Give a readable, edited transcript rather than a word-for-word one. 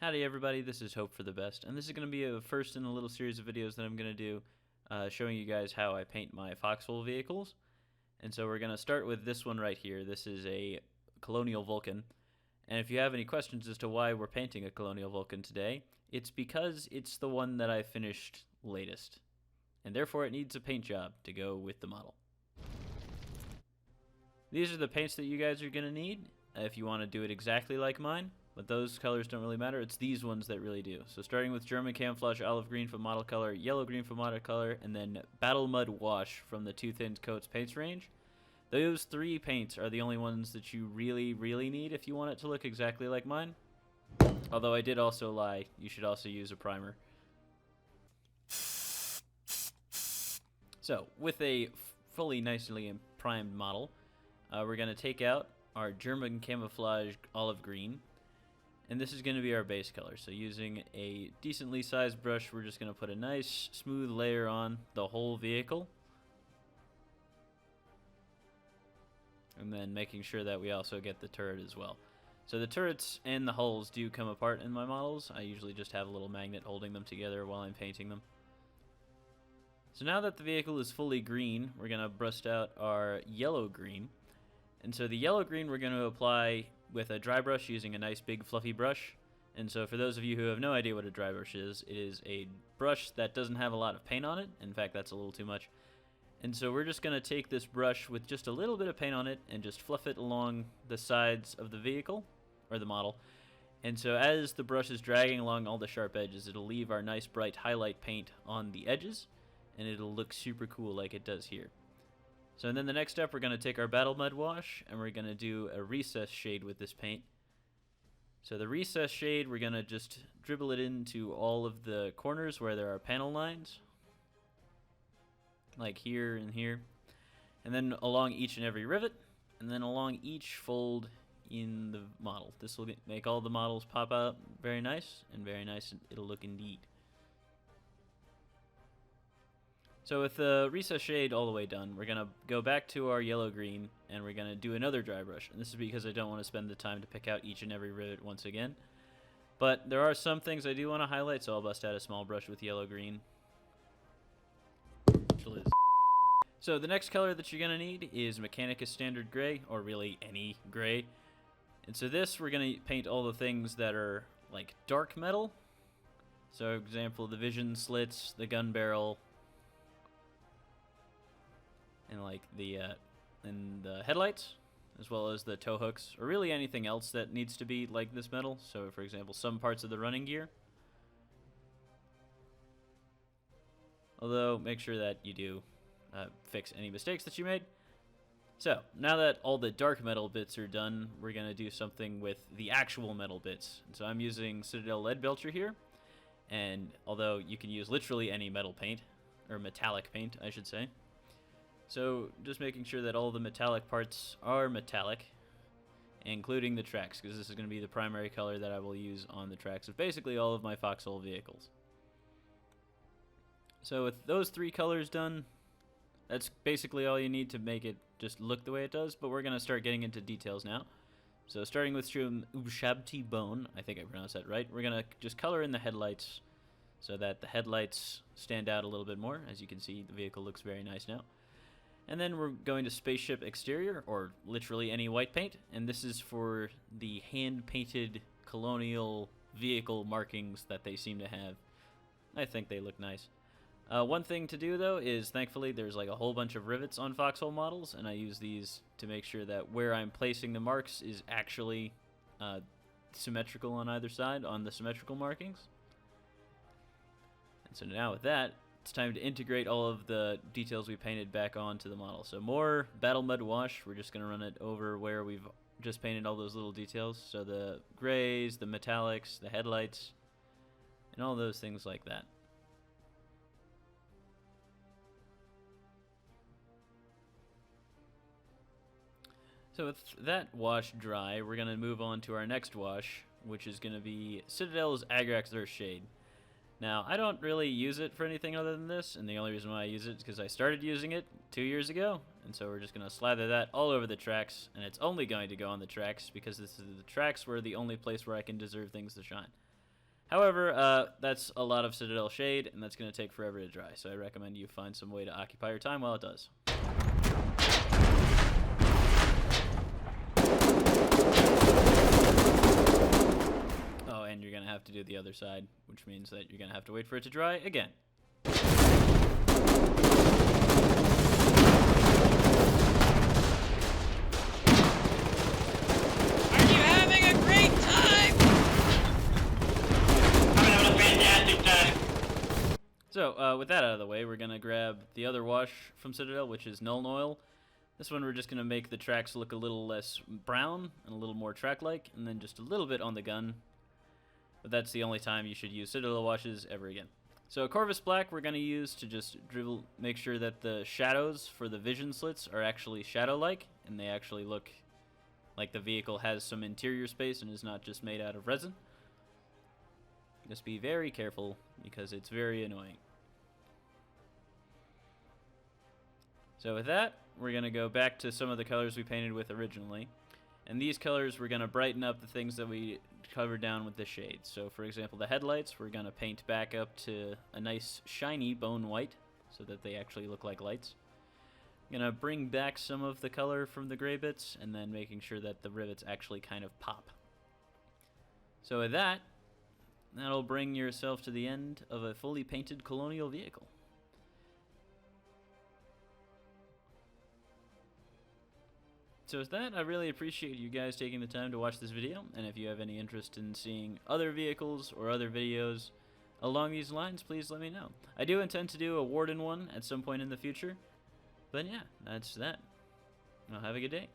Howdy everybody, this is Hope for the Best, and this is going to be a first in a little series of videos that I'm going to do showing you guys how I paint my Foxhole vehicles. And so we're going to start with this one right here. This is a Colonial Vulcan, and if you have any questions as to why we're painting a Colonial Vulcan today, it's because it's the one that I finished latest, and therefore it needs a paint job to go with the model. These are the paints that you guys are going to need if you want to do it exactly like mine. But those colors don't really matter. It's these ones that really do. So starting with German Camouflage Olive Green for model color, Yellow Green for model color, and then Battle Mud Wash from the Two Thin Coats paints range. Those three paints are the only ones that you really need if you want it to look exactly like mine. Although I did also lie. You should also use a primer. So with a fully nicely primed model, we're going to take out our German Camouflage Olive Green. And this is going to be our base color. So using a decently sized brush, we're just going to put a nice smooth layer on the whole vehicle. And then making sure that we also get the turret as well. So the turrets and the hulls do come apart in my models. I usually just have a little magnet holding them together while I'm painting them. So now that the vehicle is fully green, we're going to brush out our yellow green. And so the yellow green we're going to apply with a dry brush using a nice big fluffy brush. And so for those of you who have no idea what a dry brush is, it is a brush that doesn't have a lot of paint on it. In fact, that's a little too much. And so we're just going to take this brush with just a little bit of paint on it and just fluff it along the sides of the vehicle, or the model. And so as the brush is dragging along all the sharp edges, it'll leave our nice bright highlight paint on the edges, and it'll look super cool like it does here. So and then the next step, we're going to take our Battle Mud Wash, and we're going to do a recess shade with this paint. So the recess shade, we're going to just dribble it into all of the corners where there are panel lines, like here and here, and then along each and every rivet, and then along each fold in the model. This will make all the models pop out very nice, and very nice it'll look indeed. So with the recess shade all the way done, we're going to go back to our yellow-green, and we're going to do another dry brush. And this is because I don't want to spend the time to pick out each and every rivet once again. But there are some things I do want to highlight, so I'll bust out a small brush with yellow-green. So the next color that you're going to need is Mechanicus Standard Gray, or really any gray. And so this, we're going to paint all the things that are like dark metal. So for example, the vision slits, the gun barrel, and like the headlights, as well as the tow hooks, or really anything else that needs to be like this metal. So for example, some parts of the running gear. Although make sure that you do fix any mistakes that you made. So now that all the dark metal bits are done, we're going to do something with the actual metal bits. And so I'm using Citadel Lead Belcher here, and although you can use literally any metal paint, or metallic paint I should say. So just making sure that all the metallic parts are metallic, including the tracks, because this is going to be the primary color that I will use on the tracks of basically all of my Foxhole vehicles. So with those three colors done, that's basically all you need to make it just look the way it does, but we're going to start getting into details now. So starting with Ushabti Bone, I think I pronounced that right, we're going to just color in the headlights so that the headlights stand out a little bit more. As you can see, the vehicle looks very nice now. And then we're going to Spaceship Exterior, or literally any white paint, and this is for the hand-painted Colonial vehicle markings that they seem to have. I think they look nice. One thing to do, though, is thankfully there's like a whole bunch of rivets on Foxhole models, and I use these to make sure that where I'm placing the marks is actually symmetrical on either side, on the symmetrical markings. And so now with that, it's time to integrate all of the details we painted back onto the model. So more Battle Mud Wash. We're just going to run it over where we've just painted all those little details. So the grays, the metallics, the headlights, and all those things like that. So with that wash dry, we're going to move on to our next wash, which is going to be Citadel's Agrax Shade. Now, I don't really use it for anything other than this, and the only reason why I use it is because I started using it 2 years ago, and so we're just going to slather that all over the tracks, and it's only going to go on the tracks because this is the tracks were the only place where I can deserve things to shine. However, that's a lot of Citadel Shade, and that's going to take forever to dry, so I recommend you find some way to occupy your time while it does. Oh, and you're going to have to do the other side, which means that you're going to have to wait for it to dry again. So, with that out of the way, we're going to grab the other wash from Citadel, which is Null Oil. This one we're just going to make the tracks look a little less brown and a little more track-like, and then just a little bit on the gun. But that's the only time you should use Citadel washes ever again. So Corvus Black we're going to use to just make sure that the shadows for the vision slits are actually shadow-like, and they actually look like the vehicle has some interior space and is not just made out of resin. Just be very careful, because it's very annoying. So with that, we're going to go back to some of the colors we painted with originally. And these colors, we're going to brighten up the things that we covered down with the shades. So for example, the headlights, we're going to paint back up to a nice shiny bone white, so that they actually look like lights. I'm going to bring back some of the color from the gray bits, and then making sure that the rivets actually kind of pop. So with that, that'll bring yourself to the end of a fully painted Colonial vehicle. So with that, I really appreciate you guys taking the time to watch this video, and if you have any interest in seeing other vehicles or other videos along these lines, please let me know. I do intend to do a Warden one at some point in the future, but yeah, that's that. Well, have a good day.